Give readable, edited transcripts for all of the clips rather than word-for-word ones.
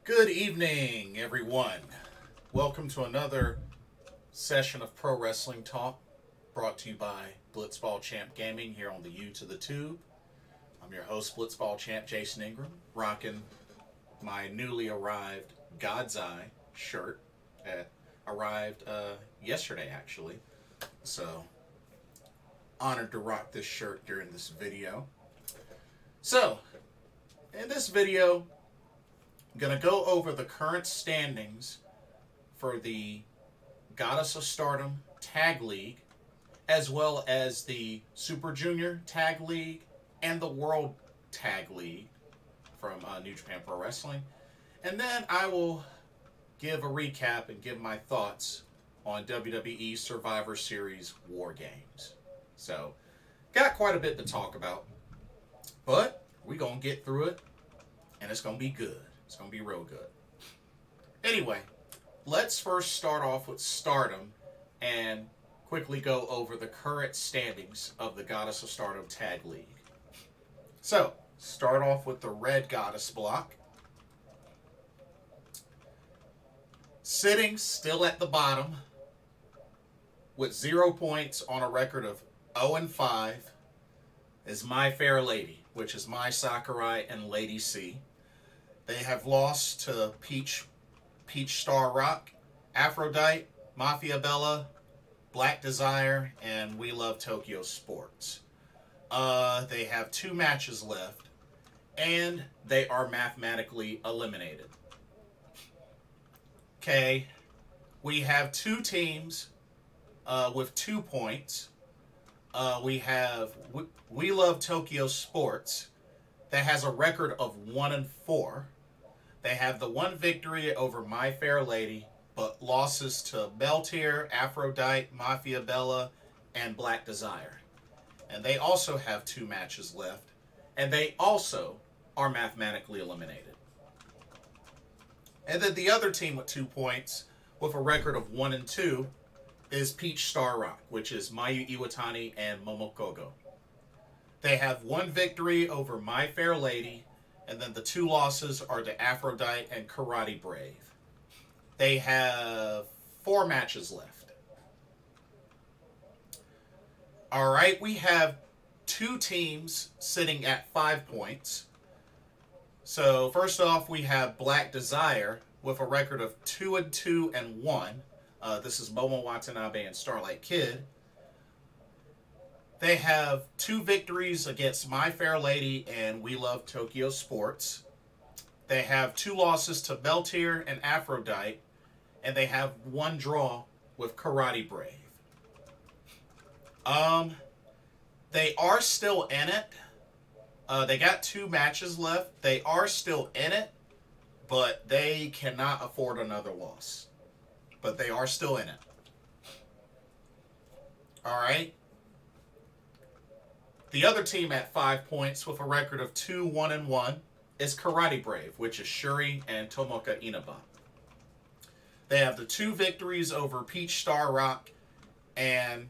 Good evening, everyone. Welcome to another session of Pro Wrestling Talk brought to you by Blitzball Champ Gaming here on the U to the Tube. I'm your host, Blitzball Champ Jason Ingram, rocking my newly arrived God's Eye shirt that arrived yesterday, actually. So, honored to rock this shirt during this video. So, in this video, I'm going to go over the current standings for the Goddess of Stardom Tag League, as well as the Super Junior Tag League and the World Tag League from New Japan Pro Wrestling. And then I will give a recap and give my thoughts on WWE Survivor Series WarGames. So, got quite a bit to talk about, but we're going to get through it, and it's going to be good. It's going to be real good. Anyway, let's first start off with Stardom and quickly go over the current standings of the Goddess of Stardom Tag League. So, start off with the Red Goddess block. Sitting still at the bottom with 0 points on a record of 0-5 is My Fair Lady, which is Mai Sakurai and Lady C. They have lost to Peach Star Rock, Aphrodite, Mafia Bella, Black Desire, and We Love Tokyo Sports. They have 2 matches left, and they are mathematically eliminated. Okay, we have 2 teams with 2 points. We have We Love Tokyo Sports that has a record of 1-4. They have the 1 victory over My Fair Lady, but losses to Beltier, Aphrodite, Mafia Bella, and Black Desire. And they also have 2 matches left, and they also are mathematically eliminated. And then the other team with 2 points, with a record of 1-2, is Peach Star Rock, which is Mayu Iwatani and Momokogo. They have 1 victory over My Fair Lady, and then the 2 losses are to Aphrodite and Karate Brave. They have 4 matches left. Alright, we have 2 teams sitting at 5 points. So, first off, we have Black Desire with a record of 2-2 and 1. This is Momo Watanabe and Starlight Kid. They have 2 victories against My Fair Lady and We Love Tokyo Sports. They have 2 losses to Beltier and Aphrodite. And they have 1 draw with Karate Brave. They are still in it. They got 2 matches left. They are still in it, but they cannot afford another loss. But they are still in it. Alright. The other team at 5 points with a record of 2-1-1 is Karate Brave, which is Shuri and Tomoka Inaba. They have the 2 victories over Peach Star Rock and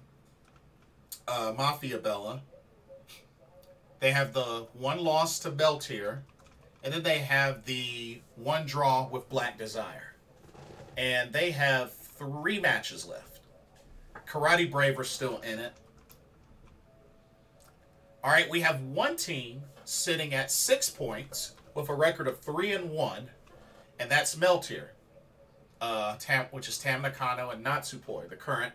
Mafia Bella. They have the 1 loss to Beltier, and then they have the 1 draw with Black Desire. And they have 3 matches left. Karate Brave are still in it. Alright, we have 1 team sitting at 6 points with a record of 3-1, and that's Meltier, which is Tam Nakano and Natsupoi, the current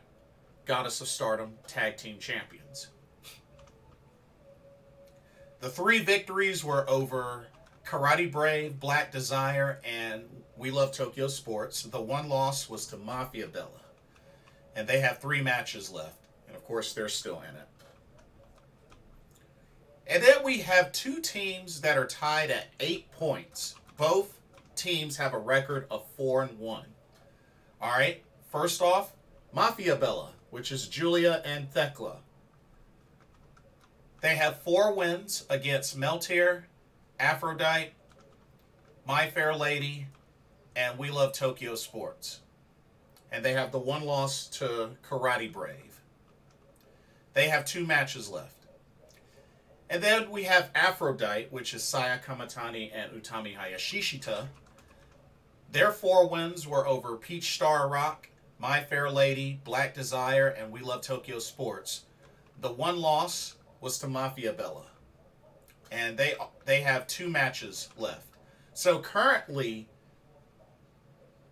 Goddess of Stardom Tag Team Champions. The 3 victories were over Karate Brave, Black Desire, and We Love Tokyo Sports. The 1 loss was to Mafia Bella. And they have 3 matches left. And of course, they're still in it. And then we have 2 teams that are tied at 8 points. Both teams have a record of 4-1. Alright, first off, Mafia Bella, which is Julia and Thekla. They have 4 wins against Meltier, Aphrodite, My Fair Lady, and We Love Tokyo Sports. And they have the 1 loss to Karate Brave. They have 2 matches left. And then we have Aphrodite, which is Saya Kamatani and Utami Hayashishita. Their 4 wins were over Peach Star Rock, My Fair Lady, Black Desire, and We Love Tokyo Sports. The 1 loss was to Mafia Bella. And they have 2 matches left. So currently,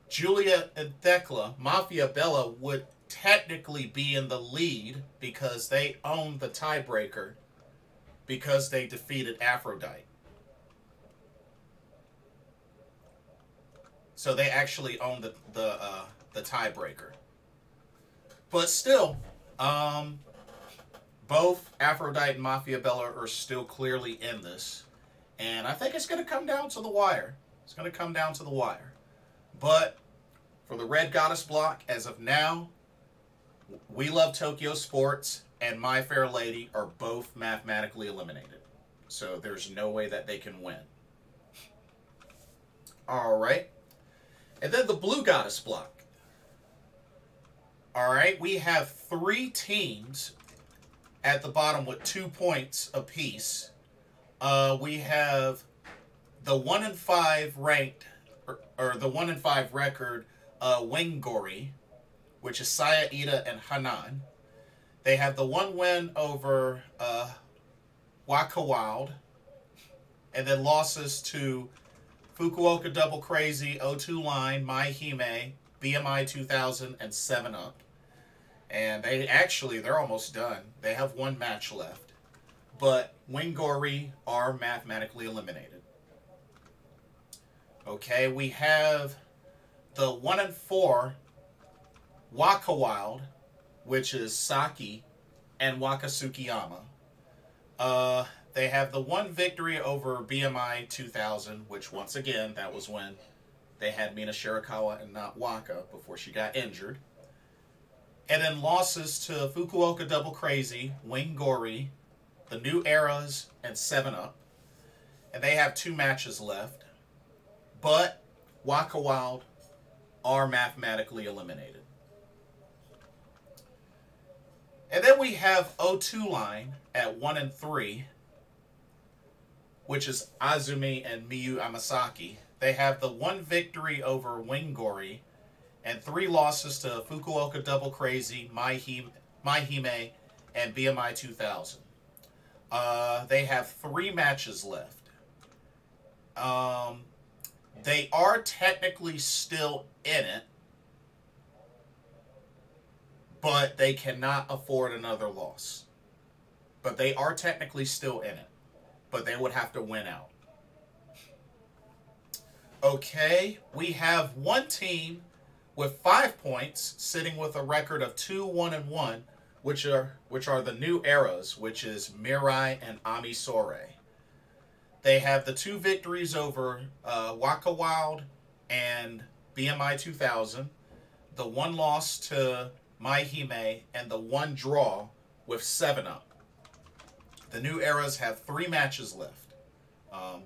Julia and Thekla, Mafia Bella, would technically be in the lead because they own the tiebreaker because they defeated Aphrodite. So they actually own the tiebreaker. But still, both Aphrodite and Mafia Bella are still clearly in this. And I think it's going to come down to the wire. It's going to come down to the wire. But for the Red Goddess block, as of now, We Love Tokyo Sports and My Fair Lady are both mathematically eliminated. So there's no way that they can win. Alright. And then the Blue Goddess block. Alright, we have 3 teams at the bottom with 2 points apiece. We have the 1-5 ranked, or the 1-5 record, Wingori, which is Saya Ida and Hanan. They have the 1 win over Waka Wild, and then losses to Fukuoka Double Crazy, O2 Line, Mai Hime, BMI 2000, and 7 Up. And they're almost done. They have 1 match left. But Wingori are mathematically eliminated. Okay, we have the 1-4 Waka Wild, which is Saki and Waka Tsukiyama. They have the 1 victory over BMI 2000, which once again, that was when they had Mina Shirakawa and not Waka before she got injured. And then losses to Fukuoka Double Crazy, Wingori, the New Eras, and 7 Up. And they have 2 matches left. But Waka Wild are mathematically eliminated. And then we have O2 Line at 1-3, which is Azumi and Miyu Amasaki. They have the 1 victory over Wingori and 3 losses to Fukuoka Double Crazy, Mai Hime, and BMI 2000. They have 3 matches left. They are technically still in it, but they cannot afford another loss. But they are technically still in it, but they would have to win out. Okay, we have 1 team with 5 points, sitting with a record of 2-1-1, which are the New Eras, which is Mirai and Ami Sore. They have the 2 victories over Waka Wild and BMI 2000, the 1 loss to Mai Hime, and the 1 draw with 7 Up. The New Eras have 3 matches left.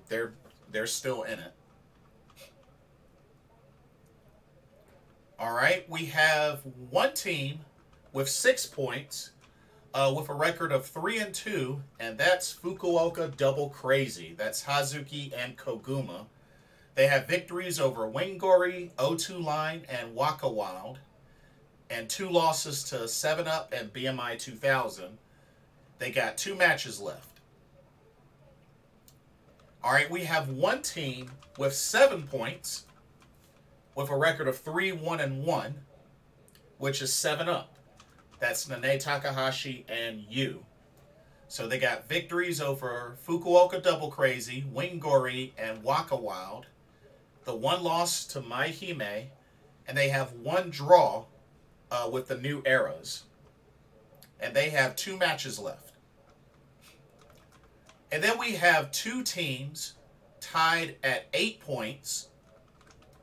They're still in it. Alright, we have 1 team with 6 points with a record of 3-2, and that's Fukuoka Double Crazy. That's Hazuki and Koguma. They have victories over Wingori, O2 Line, and Waka Wild, and 2 losses to 7 Up and BMI 2000. They got 2 matches left. Alright, we have 1 team with 7 points with a record of 3-1-1, which is 7 Up. That's Nane Takahashi and Yu. So they got victories over Fukuoka Double Crazy, Wingori, and Waka Wild, the 1 loss to Mai Hime, and they have 1 draw with the New Eras. And they have 2 matches left. And then we have 2 teams tied at 8 points.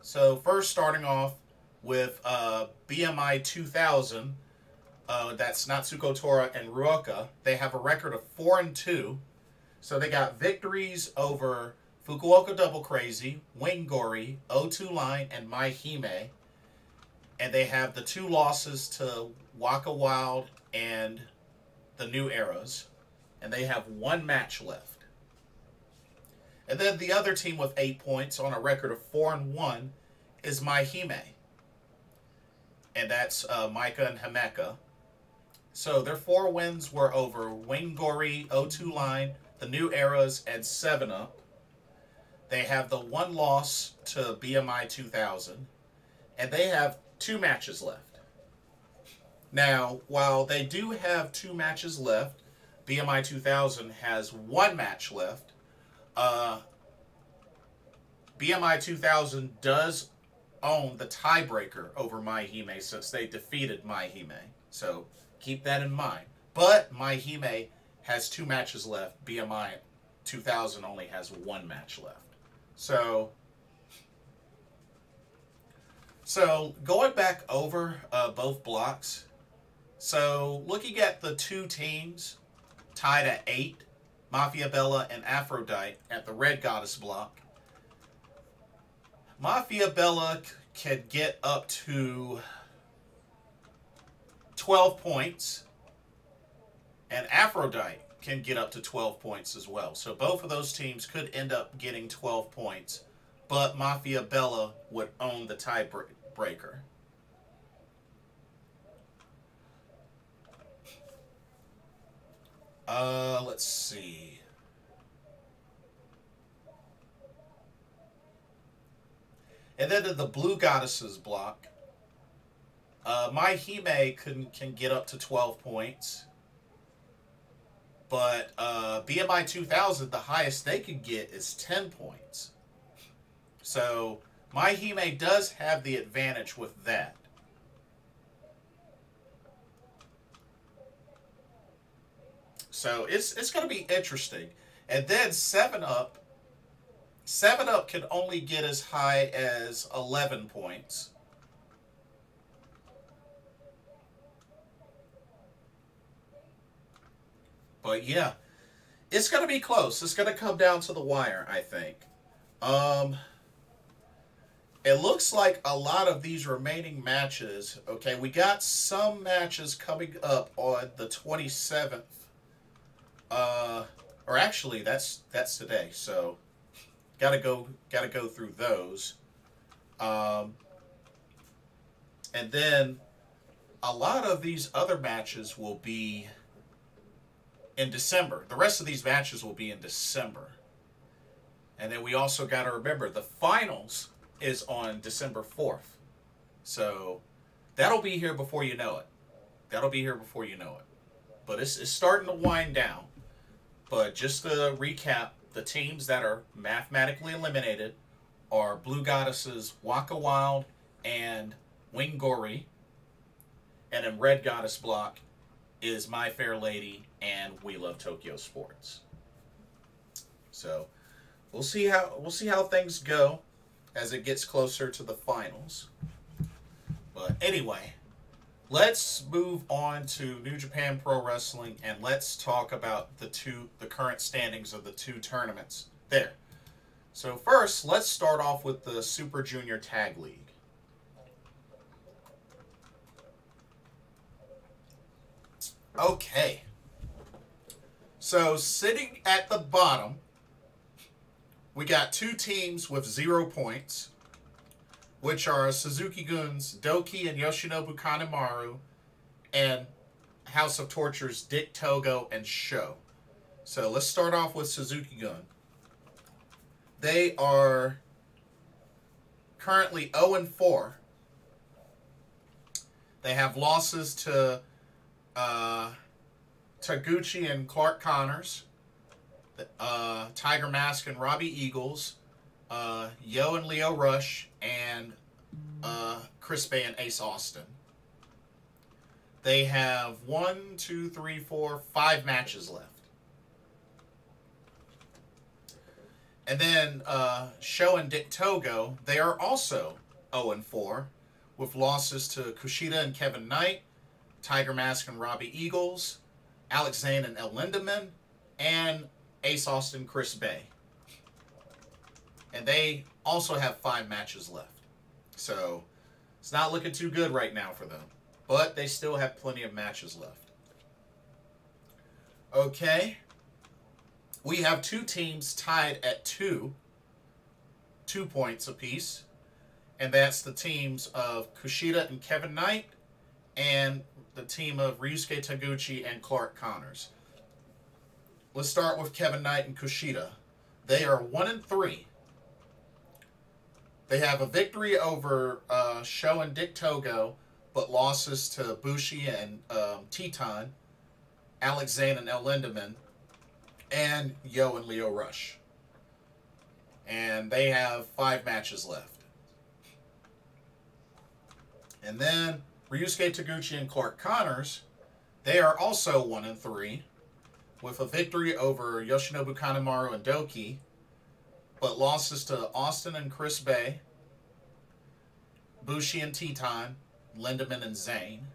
So first starting off with BMI 2000, that's Natsuko Tora and Ruoka. They have a record of 4-2. So they got victories over Fukuoka Double Crazy, Wingori, O2 Line, and Mai Hime. And they have the 2 losses to Waka Wild and the New Eras. And they have 1 match left. And then the other team with 8 points on a record of 4-1 is Mahime, and that's Micah and Himeka. So their 4 wins were over Wingori, O2 Line, the New Eras, and 7-Up. They have the 1 loss to BMI 2000, and they have 2 matches left. Now, while they do have 2 matches left, BMI 2000 has 1 match left. BMI 2000 does own the tiebreaker over Mahime since they defeated Mahime. So keep that in mind. But Mahime has 2 matches left. BMI 2000 only has 1 match left. So going back over both blocks. So looking at the 2 teams tied at 8, Mafia Bella and Aphrodite at the Red Goddess block. Mafia Bella can get up to 12 points, and Aphrodite can get up to 12 points as well. So both of those teams could end up getting 12 points, but Mafia Bella would own the tiebreaker. Let's see. And then in the Blue Goddesses block, Mahime can get up to 12 points. But BMI 2000, the highest they could get is 10 points. So Mahime does have the advantage with that. So it's going to be interesting. And then 7-Up. 7-Up can only get as high as 11 points. But yeah, it's going to be close. It's going to come down to the wire, I think. It looks like a lot of these remaining matches, okay, we got some matches coming up on the 27th. Or actually, that's today, so gotta go through those. And then a lot of these other matches will be in December. The rest of these matches will be in December. And then we also got to remember the finals is on December 4th. So that'll be here before you know it. That'll be here before you know it. But it's starting to wind down. But just to recap, the teams that are mathematically eliminated are Blue Goddesses, Waka Wild, and Wingori. And in Red Goddess block is My Fair Lady and We Love Tokyo Sports. So we'll see how things go as it gets closer to the finals. But anyway, let's move on to New Japan Pro Wrestling and let's talk about the current standings of the 2 tournaments there. So first, let's start off with the Super Junior Tag League. Okay. So sitting at the bottom, we got 2 teams with 0 points, which are Suzuki-gun's Doki and Yoshinobu Kanemaru, and House of Torture's Dick Togo and Sho. So let's start off with Suzuki-gun. They are currently 0-4. They have losses to Taguchi and Clark Connors, Tiger Mask and Robbie Eagles, Yo and Leo Rush, and Chris Bay and Ace Austin. They have 5 matches left. And then Sho and Dick Togo, they are also 0-4 with losses to Kushida and Kevin Knight, Tiger Mask and Robbie Eagles, Alex Zane and El Lindemann, and Ace Austin, Chris Bay. And they also have 5 matches left. So it's not looking too good right now for them. But they still have plenty of matches left. Okay. We have 2 teams tied at 2 points apiece. And that's the teams of Kushida and Kevin Knight, and the team of Ryusuke Taguchi and Clark Connors. Let's start with Kevin Knight and Kushida. They are 1-3. They have a victory over Sho and Dick Togo, but losses to Bushi and Teton, Alex Zane and El Lindemann, and Yo and Lio Rush. And they have 5 matches left. And then Ryusuke Taguchi and Clark Connors, they are also 1-3, with a victory over Yoshinobu Kanemaru and Doki, but losses to Austin and Chris Bay, Bushi and Teton, Lindemann and Zane.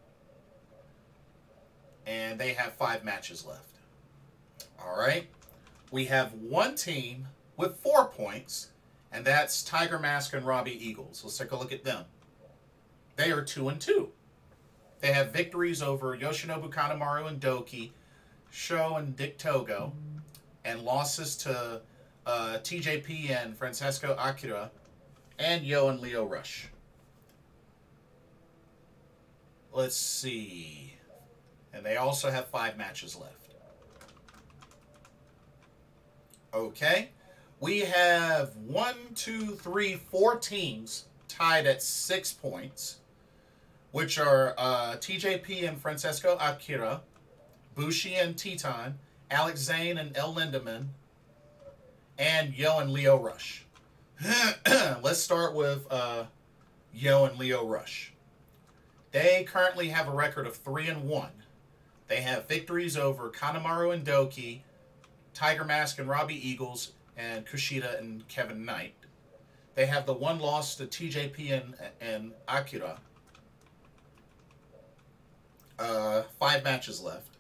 And they have 5 matches left. Alright. We have one team with 4 points, and that's Tiger Mask and Robbie Eagles. Let's take a look at them. They are 2-2. They have victories over Yoshinobu Kanemaru and Doki, Sho and Dick Togo, and losses to TJP and Francesco Akira, and Yo and Lio Rush. Let's see. And they also have 5 matches left. Okay. We have 4 teams tied at 6 points, which are TJP and Francesco Akira, Bushi and Teton, Alex Zane and El Lindemann, and Yo and Lio Rush. Let's start with Yo and Lio Rush. They currently have a record of 3-1. They have victories over Kanemaru and Doki, Tiger Mask and Robbie Eagles, and Kushida and Kevin Knight. They have the 1 loss to TJP and Akira. 5 matches left.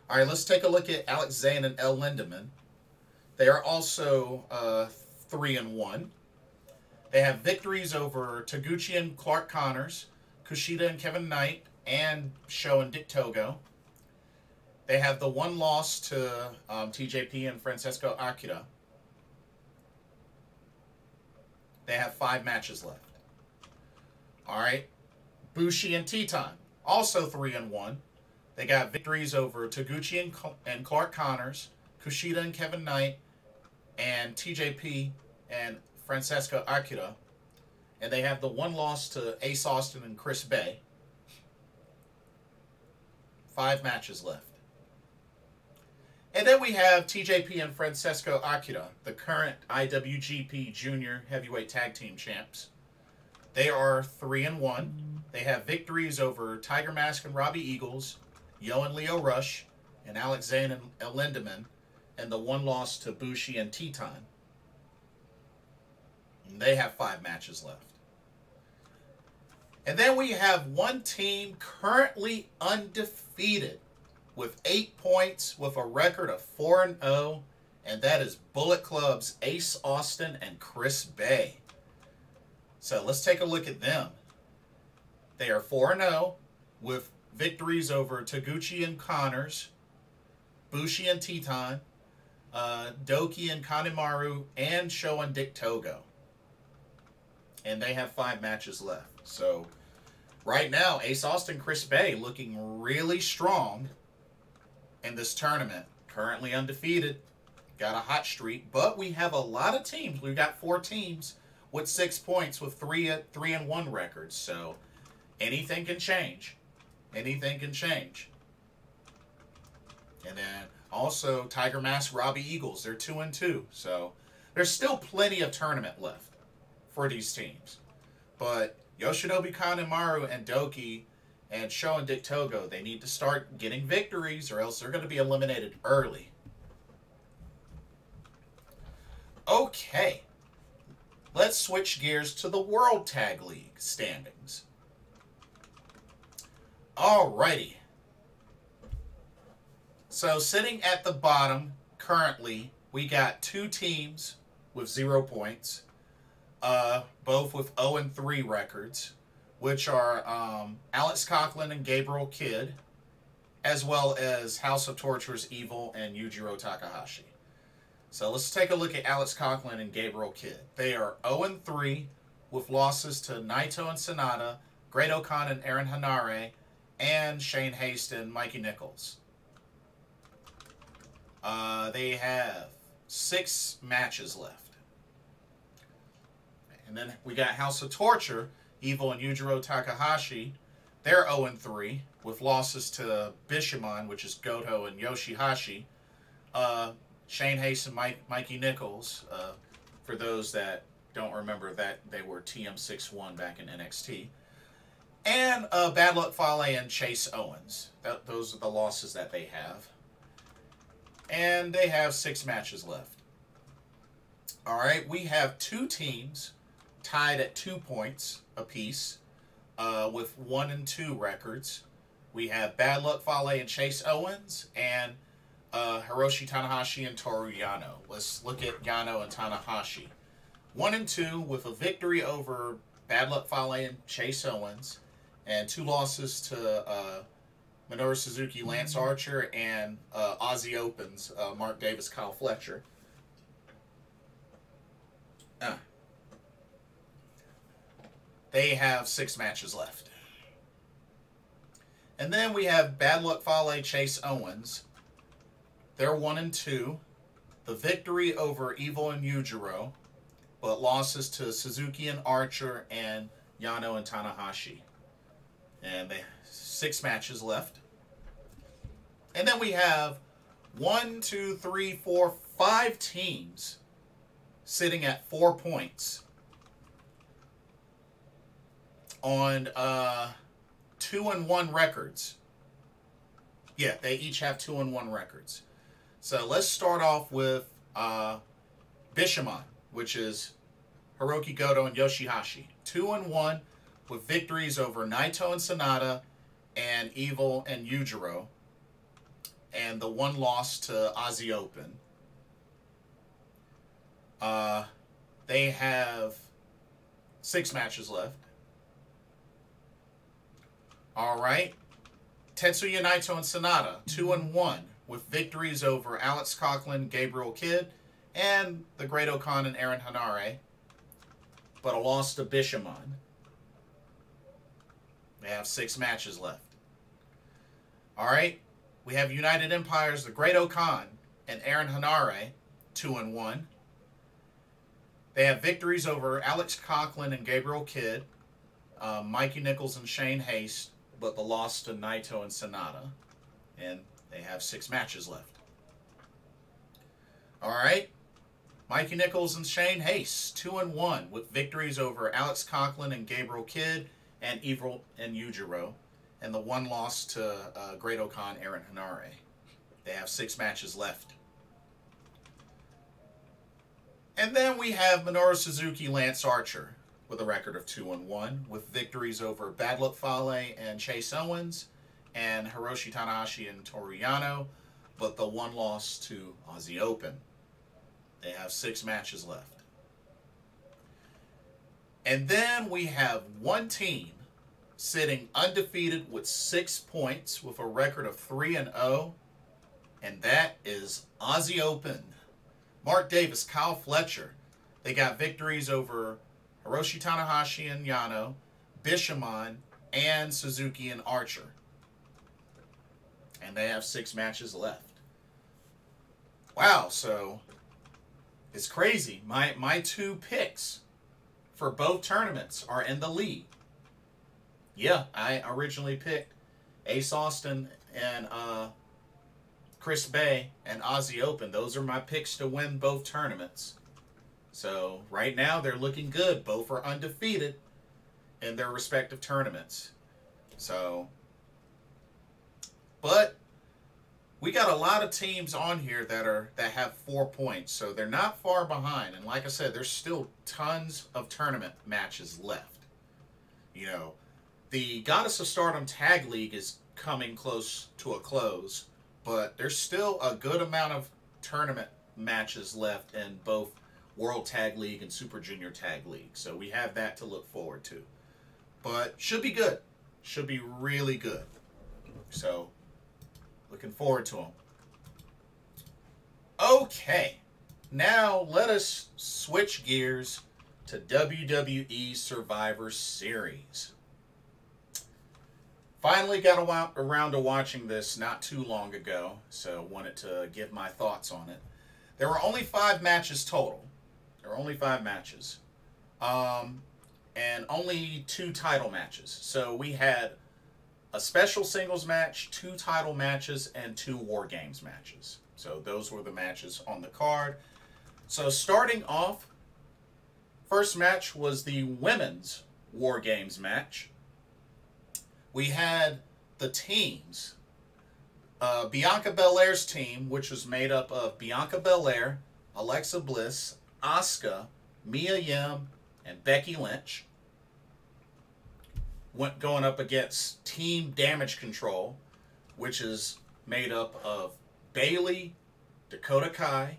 All right, let's take a look at Alex Zane and El Lindemann. They are also 3-1. They have victories over Taguchi and Clark Connors, Kushida and Kevin Knight, and Sho and Dick Togo. They have the 1 loss to TJP and Francesco Akira. They have 5 matches left. All right. Bushi and Teton, also 3-1. They got victories over Taguchi and Clark Connors, Kushida and Kevin Knight, and TJP and Francesco Akira. And they have the 1 loss to Ace Austin and Chris Bay. 5 matches left. And then we have TJP and Francesco Akira, the current IWGP Junior Heavyweight Tag Team Champs. They are 3-1. They have victories over Tiger Mask and Robbie Eagles, Yo and Lio Rush, and Alex Zane and El Lindemann, and the 1 loss to Bushi and Teton. And they have 5 matches left. And then we have one team currently undefeated with 8 points with a record of 4-0, and that is Bullet Club's Ace Austin and Chris Bay. So let's take a look at them. They are 4-0 with victories over Taguchi and Connors, Bushi and Teton, Doki and Kanemaru, and Sho and Dick Togo. And they have 5 matches left. So right now, Ace Austin, Chris Bay looking really strong in this tournament. Currently undefeated. Got a hot streak. But we have a lot of teams. We've got 4 teams with 6 points with 3-1 records. So anything can change. Anything can change. And then also Tiger Mask, Robbie Eagles. They're 2-2. So there's still plenty of tournament left for these teams. But Yoshinobu Kanemaru and Doki and Sho and Dick Togo, they need to start getting victories or else they're going to be eliminated early. Okay. Let's switch gears to the World Tag League standings. Alrighty. So sitting at the bottom currently, we got 2 teams with 0 points. Both with 0-3 records, which are Alex Coughlin and Gabriel Kidd, as well as House of Torture's Evil and Yujiro Takahashi. So let's take a look at Alex Coughlin and Gabriel Kidd. They are 0-3 with losses to Naito and Sonata, Great-O-Khan and Aaron Hanare, and Shane Haste and Mikey Nichols. They have 6 matches left. And then we got House of Torture, Evil and Yujiro Takahashi. They're 0-3 with losses to Bishamon, which is Goto and Yoshihashi. Shane Haste and Mikey Nichols. For those that don't remember that, they were TM6-1 back in NXT. And Bad Luck Fale and Chase Owens. Those are the losses that they have. And they have 6 matches left. Alright, we have 2 teams tied at 2 points apiece with 1-2 records. We have Bad Luck Fale and Chase Owens and Hiroshi Tanahashi and Toru Yano. Let's look at Yano and Tanahashi. 1-2 with a victory over Bad Luck Fale and Chase Owens, and 2 losses to Minoru Suzuki, Lance Archer, and Aussie Open's Mark Davis, Kyle Fletcher. They have 6 matches left. And then we have Bad Luck Fale, Chase Owens. They're 1-2. The victory over Evil and Yujiro, but losses to Suzuki and Archer and Yano and Tanahashi. And they 6 matches left. And then we have 5 teams sitting at 4 points on 2-1 records. Yeah, they each have 2-1 records. So let's start off with Bishamon, which is Hiroki Goto and Yoshihashi. 2-1 with victories over Naito and Sonata and Evil and Yujiro. And the 1 loss to Aussie Open. They have 6 matches left. Alright. Tetsuya Naito and Sonata, 2-1 with victories over Alex Coughlin, Gabriel Kidd, and the Great-O-Khan and Aaron Hanare, but a loss to Bishamon. They have 6 matches left. Alright, we have United Empires, the Great-O-Khan and Aaron Hanare, 2-1. They have victories over Alex Coughlin and Gabriel Kidd, Mikey Nichols and Shane Haste, but the loss to Naito and Sonata. And they have 6 matches left. Alright. Mikey Nichols and Shane Haste, 2-1, with victories over Alex Coughlin and Gabriel Kidd and Evil and Yujiro. And the 1 loss to Great-O-Khan, Aaron Hanare. They have 6 matches left. And then we have Minoru Suzuki, Lance Archer, with a record of 2-1, with victories over Bad Luck Fale and Chase Owens, and Hiroshi Tanahashi and Toru Yano, but the 1 loss to Aussie Open. They have 6 matches left. And then we have 1 team sitting undefeated with 6 points with a record of 3-0, and that is Aussie Open. Mark Davis, Kyle Fletcher. They got victories over Hiroshi Tanahashi and Yano, Bishamon, and Suzuki and Archer. And they have 6 matches left. Wow, so it's crazy. My 2 picks for both tournaments are in the lead. Yeah, I originally picked Ace Austin and Chris Bay and Aussie Open. Those are my picks to win both tournaments. So right now they're looking good. Both are undefeated in their respective tournaments. So, but we got a lot of teams on here that have 4 points, so they're not far behind. And like I said, there's still tons of tournament matches left. You know, the Goddess of Stardom Tag League is coming close to a close, but there's still a good amount of tournament matches left in both World Tag League and Super Junior Tag League. So we have that to look forward to. But should be good. Should be really good. So, looking forward to them. Okay. Now, let us switch gears to WWE Survivor Series. Finally got around to watching this not too long ago, so wanted to give my thoughts on it. There were only 5 matches total. There were only 5 matches. And only 2 title matches. So we had a special singles match, 2 title matches, and 2 WarGames matches. So those were the matches on the card. So starting off, first match was the women's WarGames match. We had the teams. Bianca Belair's team, which was made up of Bianca Belair, Alexa Bliss, Asuka, Mia Yim, and Becky Lynch, going up against Team Damage Control, which is made up of Bayley, Dakota Kai,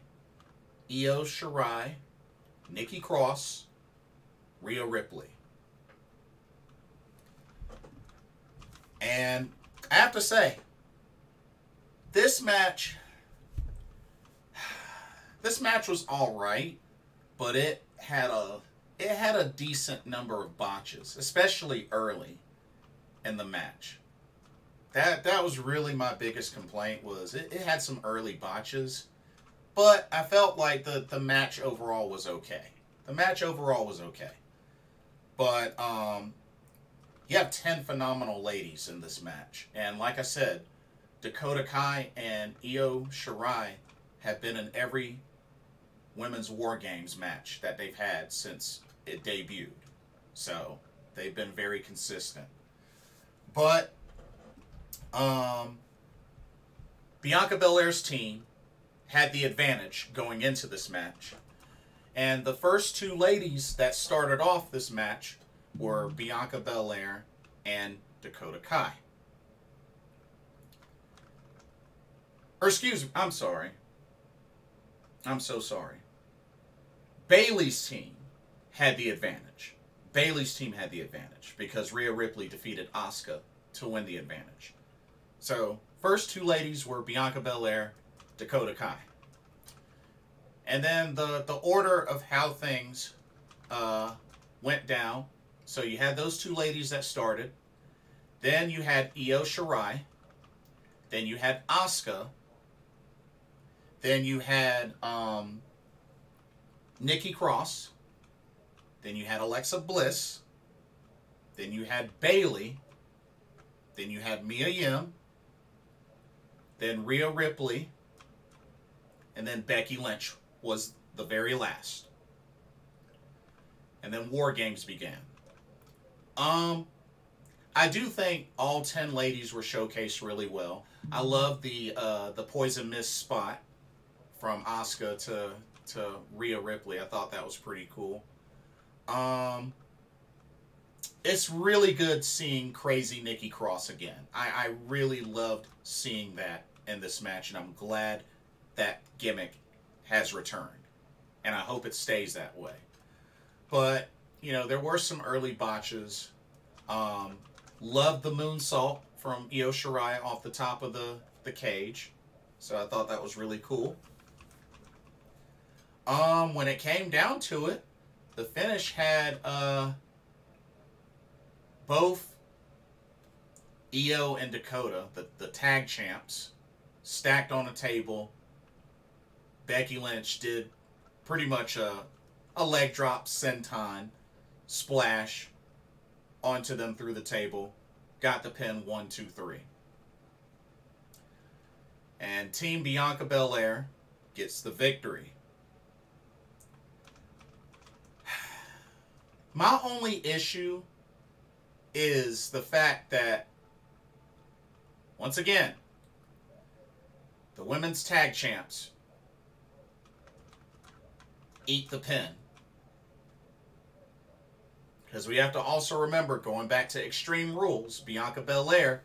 Io Shirai, Nikki Cross, Rhea Ripley. And I have to say, this match was all right, but it had a decent number of botches, especially early in the match. That was really my biggest complaint, was it had some early botches, but I felt like the match overall was okay. The match overall was okay. But you have 10 phenomenal ladies in this match. And like I said, Dakota Kai and Io Shirai have been in every women's WarGames match that they've had since it debuted. So they've been very consistent. But Bianca Belair's team had the advantage going into this match. And the first 2 ladies that started off this match were Bianca Belair and Dakota Kai. Or excuse me, I'm sorry. I'm so sorry. Bayley's team had the advantage. Bayley's team had the advantage because Rhea Ripley defeated Asuka to win the advantage. So, first 2 ladies were Bianca Belair, Dakota Kai. And then the order of how things went down. So you had those 2 ladies that started. Then you had Io Shirai. Then you had Asuka. Then you had Nikki Cross. Then you had Alexa Bliss. Then you had Bayley. Then you had Mia Yim. Then Rhea Ripley. And then Becky Lynch was the very last. And then WarGames began. I do think all 10 ladies were showcased really well. I love the Poison Mist spot from Asuka to Rhea Ripley. I thought that was pretty cool. It's really good seeing crazy Nikki Cross again. I really loved seeing that in this match, and I'm glad that gimmick has returned. And I hope it stays that way. But, you know, there were some early botches. Loved the moonsault from Io Shirai off the top of the cage. So I thought that was really cool. When it came down to it, the finish had both Io and Dakota, the tag champs, stacked on a table. Becky Lynch did pretty much a leg drop senton splash onto them through the table. Got the pin 1, 2, 3. And Team Bianca Belair gets the victory. My only issue is the fact that, once again, the women's tag champs eat the pin. Because we have to also remember, going back to Extreme Rules, Bianca Belair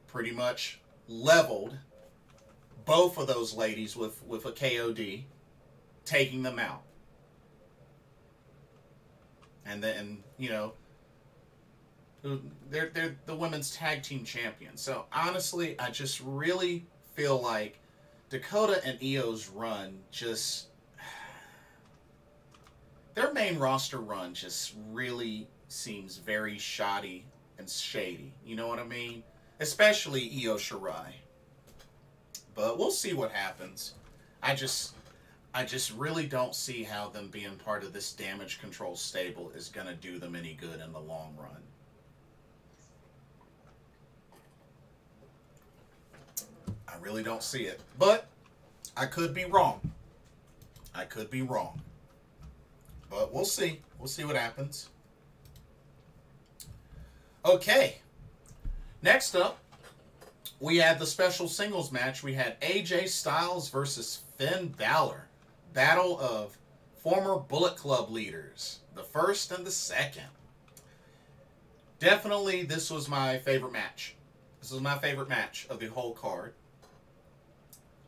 pretty much leveled both of those ladies with a KOD, taking them out. And then, you know, they're the women's tag team champions. So, honestly, I just really feel like Dakota and Io's run just... their main roster run just really seems very shoddy and shady. You know what I mean? Especially Io Shirai. But we'll see what happens. I just really don't see how them being part of this damage control stable is going to do them any good in the long run. I really don't see it. But I could be wrong. I could be wrong. But we'll see. We'll see what happens. Okay. Next up, we had the special singles match. We had AJ Styles versus Finn Balor. Battle of former Bullet Club leaders. The first and the second. Definitely, this was my favorite match. This was my favorite match of the whole card.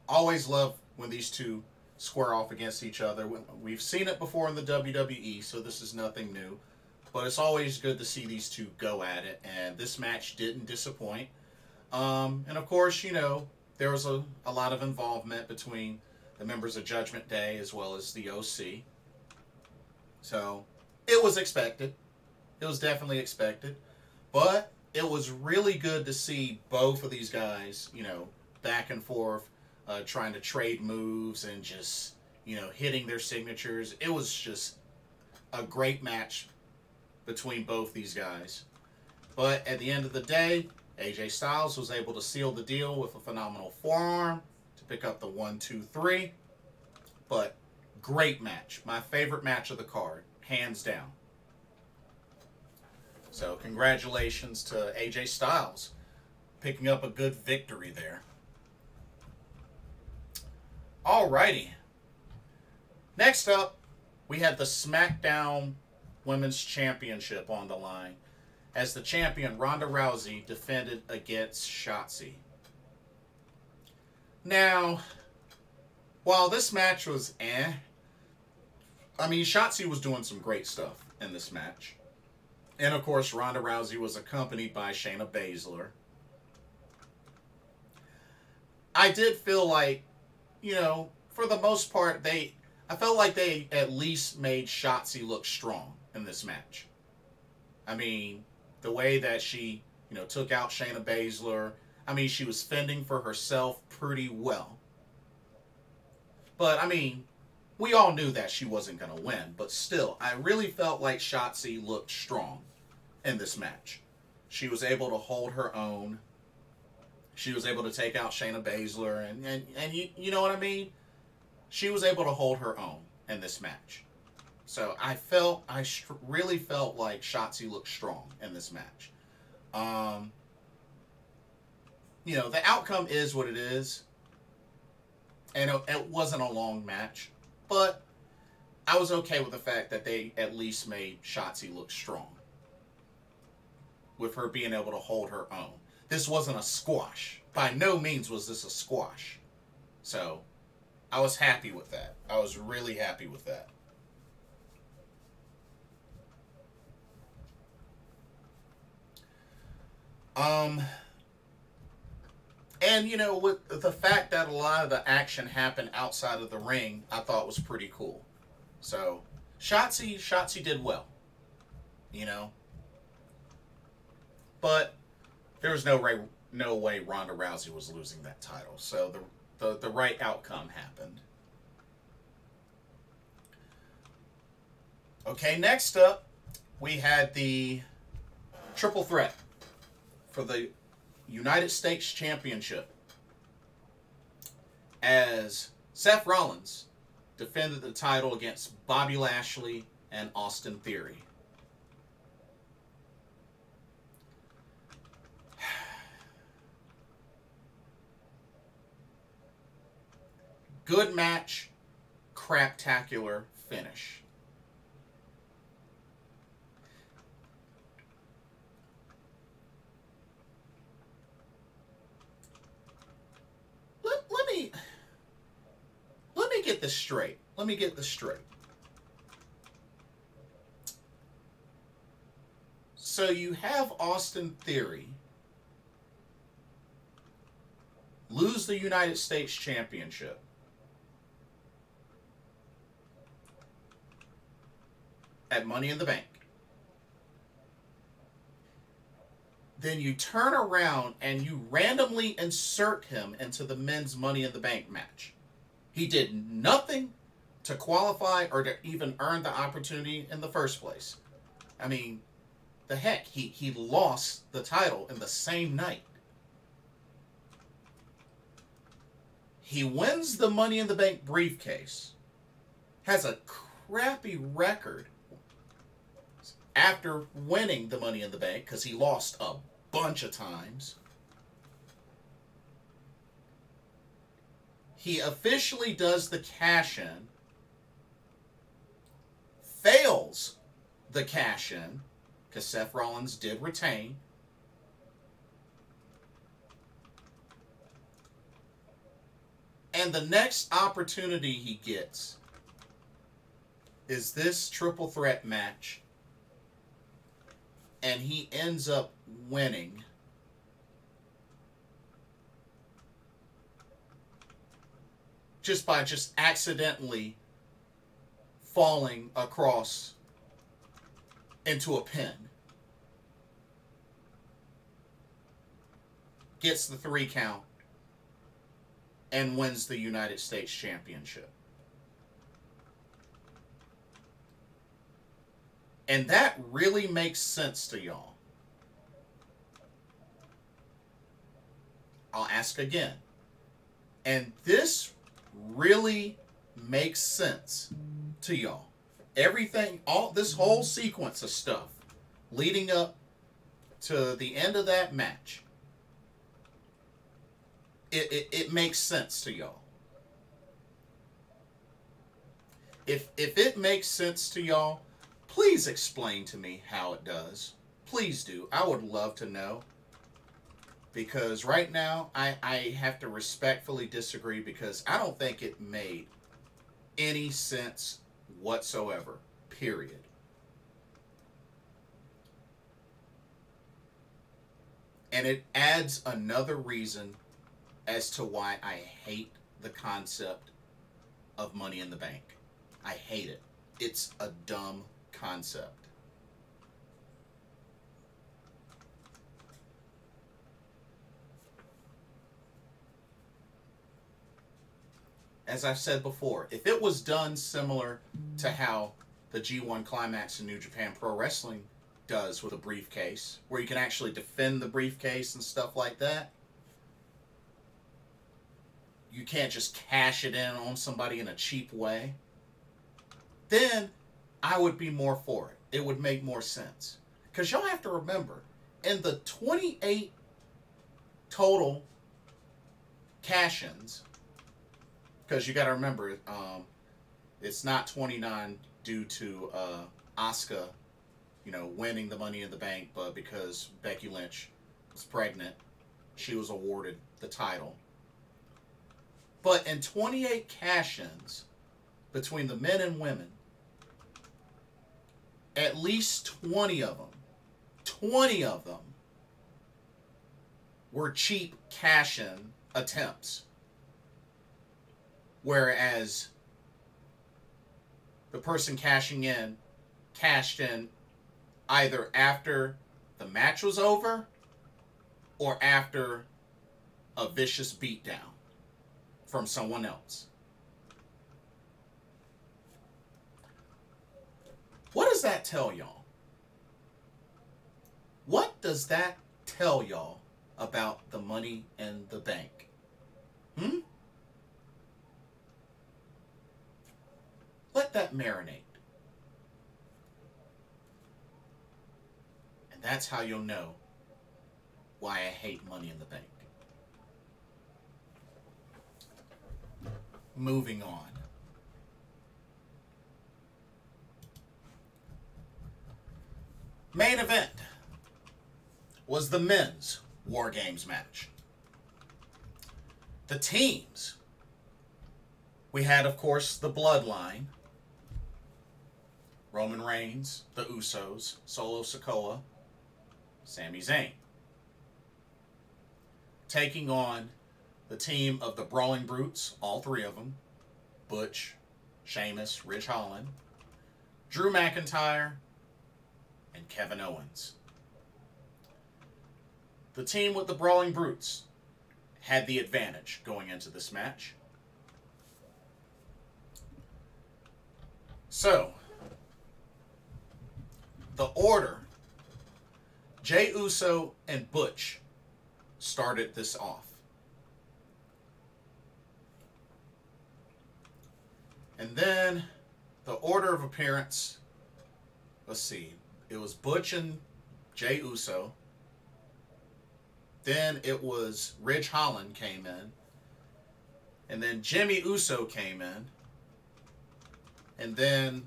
Always love when these two square off against each other. We've seen it before in the WWE, so this is nothing new. But it's always good to see these two go at it, and this match didn't disappoint. And of course, you know, there was a lot of involvement between the members of Judgment Day as well as the OC. So, it was expected. It was definitely expected. But it was really good to see both of these guys, you know, back and forth, trying to trade moves and just, you know, hitting their signatures. It was just a great match between both these guys. But at the end of the day, AJ Styles was able to seal the deal with a phenomenal forearm to pick up the 1-2-3. But great match. My favorite match of the card, hands down. So congratulations to AJ Styles picking up a good victory there. Alrighty. Next up, we had the SmackDown Women's Championship on the line as the champion Ronda Rousey defended against Shotzi. Now, while this match was I mean, Shotzi was doing some great stuff in this match. And of course, Ronda Rousey was accompanied by Shayna Baszler. I did feel like, you know, for the most part, I felt like they at least made Shotzi look strong in this match. I mean, the way that she, you know, took out Shayna Baszler. I mean, she was fending for herself pretty well. But, I mean, we all knew that she wasn't going to win. But still, I really felt like Shotzi looked strong in this match. She was able to hold her own. She was able to take out Shayna Baszler. And you know what I mean? She was able to hold her own in this match. So I really felt like Shotzi looked strong in this match. You know, the outcome is what it is. And it wasn't a long match. But I was okay with the fact that they at least made Shotzi look strong. With her being able to hold her own. This wasn't a squash. By no means was this a squash. So, I was happy with that. I was really happy with that. And, you know, with the fact that a lot of the action happened outside of the ring, I thought was pretty cool. So, Shotzi did well. You know? But there was no way Ronda Rousey was losing that title. So, the right outcome happened. Okay, next up, we had the triple threat for the United States Championship as Seth Rollins defended the title against Bobby Lashley and Austin Theory. Good match, craptacular finish. Let me get this straight. Let me get this straight. So you have Austin Theory lose the United States Championship. had Money in the Bank. Then you turn around and you randomly insert him into the men's Money in the Bank match. He did nothing to qualify or to even earn the opportunity in the first place. I mean, the heck, he lost the title in the same night. He wins the Money in the Bank briefcase, has a crappy record after winning the Money in the Bank because he lost a bunch of times. He officially does the cash-in, fails the cash-in because Seth Rollins did retain. And the next opportunity he gets is this triple threat match. And he ends up winning. Just by accidentally falling across into a pin. Gets the 3 count. And wins the United States Championship. And that really makes sense to y'all. I'll ask again. And this really makes sense to y'all. Everything, this whole sequence of stuff leading up to the end of that match, it makes sense to y'all. If it makes sense to y'all, please explain to me how it does. Please do. I would love to know. Because right now, I have to respectfully disagree because I don't think it made any sense whatsoever. Period. And it adds another reason as to why I hate the concept of Money in the Bank. I hate it. It's a dumb concept. As I've said before, if it was done similar to how the G1 Climax in New Japan Pro Wrestling does with a briefcase, where you can actually defend the briefcase and stuff like that, you can't just cash it in on somebody in a cheap way, then I would be more for it. It would make more sense. Because y'all have to remember, in the 28 total cash-ins, because you got to remember, it's not 29 due to Asuka, winning the Money in the Bank, but because Becky Lynch was pregnant, she was awarded the title. But in 28 cash-ins between the men and women, at least 20 of them were cheap cash-in attempts. Whereas the person cashing in cashed in either after the match was over or after a vicious beatdown from someone else. What does that tell y'all? What does that tell y'all about the Money in the Bank? Let that marinate. And that's how you'll know why I hate Money in the Bank. Moving on. Main event was the men's WarGames match. The teams. We had, of course, the Bloodline. Roman Reigns, the Usos, Solo Sikoa, Sami Zayn. Taking on the team of the Brawling Brutes, all 3 of them, Butch, Sheamus, Ridge Holland, Drew McIntyre, and Kevin Owens. The team with the Brawling Brutes had the advantage going into this match. So, the order, Jey Uso and Butch started this off. And then the order of appearance, let's see, it was Butch and Jey Uso. Then it was Ridge Holland came in. And then Jimmy Uso came in. And then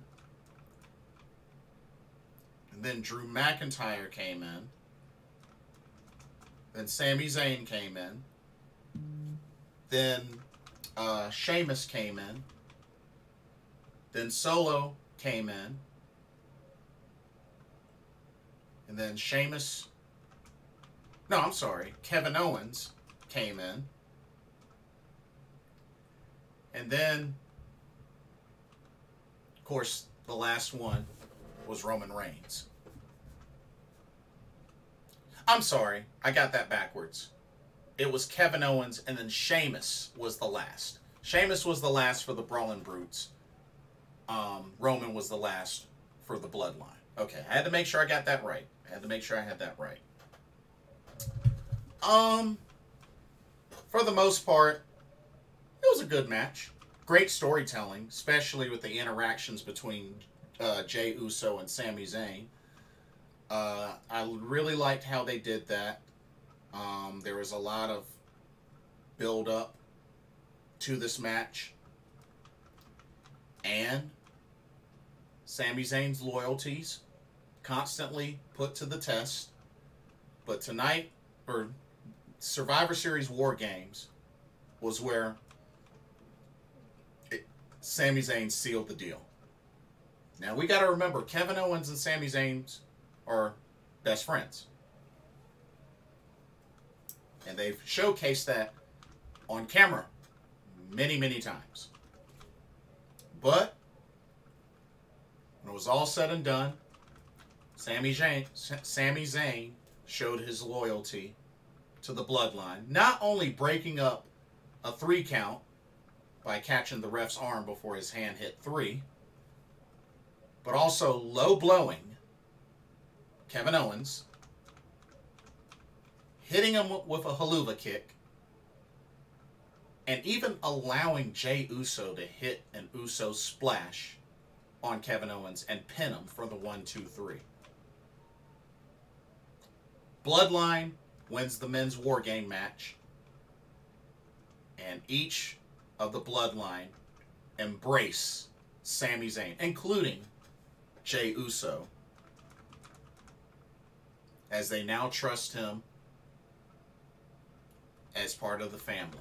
Drew McIntyre came in. Then Sami Zayn came in. Then Sheamus came in. Then Solo came in. And then Sheamus... No, I'm sorry. Kevin Owens came in. And then, of course, the last one was Roman Reigns. I'm sorry. I got that backwards. It was Kevin Owens, and then Sheamus was the last. Sheamus was the last for the Brawling Brutes. Roman was the last for the Bloodline. Okay, I had to make sure I got that right. I had to make sure I had that right. For the most part, it was a good match. Great storytelling, especially with the interactions between Jey Uso and Sami Zayn. I really liked how they did that. There was a lot of build-up to this match. And Sami Zayn's loyalties constantly put to the test. But tonight, or Survivor Series WarGames, was where Sami Zayn sealed the deal. Now, we got to remember, Kevin Owens and Sami Zayn are best friends. And they've showcased that on camera many, many times. But when it was all said and done, Sami Zayn showed his loyalty to the Bloodline, not only breaking up a 3 count by catching the ref's arm before his hand hit 3, but also low blowing Kevin Owens, hitting him with a haluva kick, and even allowing Jey Uso to hit an Uso splash on Kevin Owens and pin him for the 1-2-3. Bloodline wins the men's war game match, and each of the Bloodline embrace Sami Zayn, including Jey Uso, as they now trust him as part of the family.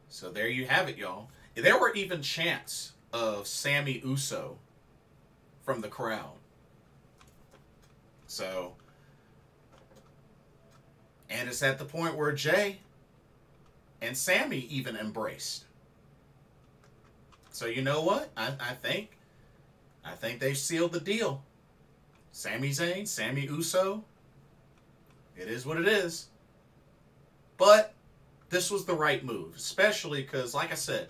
So there you have it, y'all. There were even chants of Sami Uso from the crowd. So, and it's at the point where Jey and Sami even embraced. So you know what? I think they've sealed the deal. Sami Zayn, Sami Uso. It is what it is. But this was the right move, especially because, like I said,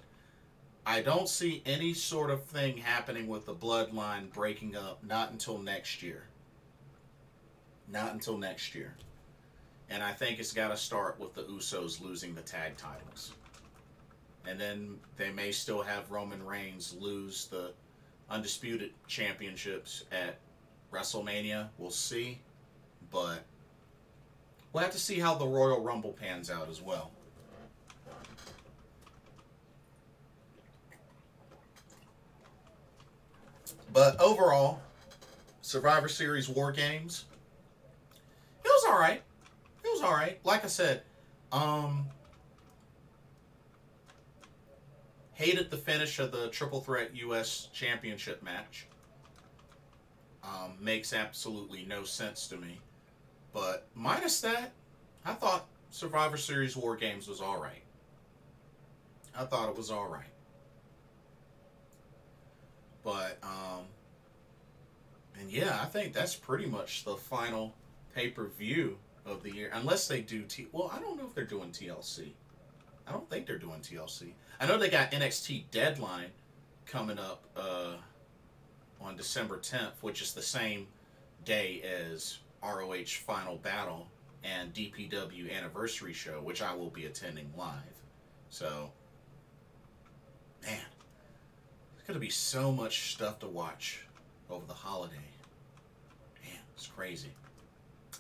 I don't see any sort of thing happening with the Bloodline breaking up not until next year. Not until next year. And I think it's got to start with the Usos losing the tag titles. And then they may still have Roman Reigns lose the Undisputed Championships at WrestleMania. We'll see. But we'll have to see how the Royal Rumble pans out as well. But overall, Survivor Series WarGames, it was alright. It was alright. Like I said, hated the finish of the Triple Threat U.S. Championship match. Makes absolutely no sense to me. But minus that, I thought Survivor Series WarGames was alright. I thought it was alright. yeah, I think that's pretty much the final pay-per-view of the year. Unless they do well, I don't know if they're doing TLC. I don't think they're doing TLC. I know they got NXT Deadline coming up on December 10th, which is the same day as ROH Final Battle and DPW Anniversary Show, which I will be attending live. So, man, there's going to be so much stuff to watch over the holiday. Man, it's crazy.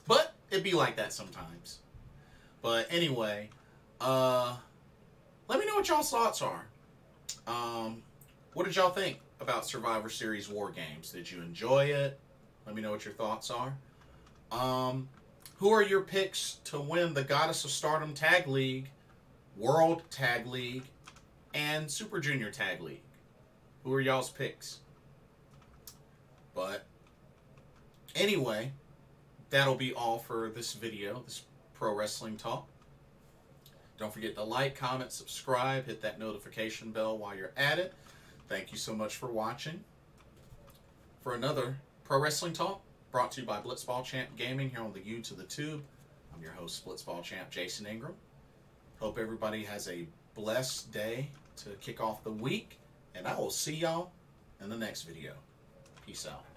But it'd be like that sometimes. But anyway, let me know what y'all's thoughts are. What did y'all think about Survivor Series WarGames? Did you enjoy it? Let me know what your thoughts are. Who are your picks to win the Goddess of Stardom Tag League, World Tag League, and Super Junior Tag League? Who are y'all's picks? But anyway, that'll be all for this video, this pro wrestling talk. Don't forget to like, comment, subscribe, hit that notification bell while you're at it. Thank you so much for watching. For another pro wrestling talk, brought to you by Blitzball Champ Gaming here on the U to the Tube. I'm your host, Blitzball Champ Jason Ingram. Hope everybody has a blessed day to kick off the week, and I will see y'all in the next video. Peace out.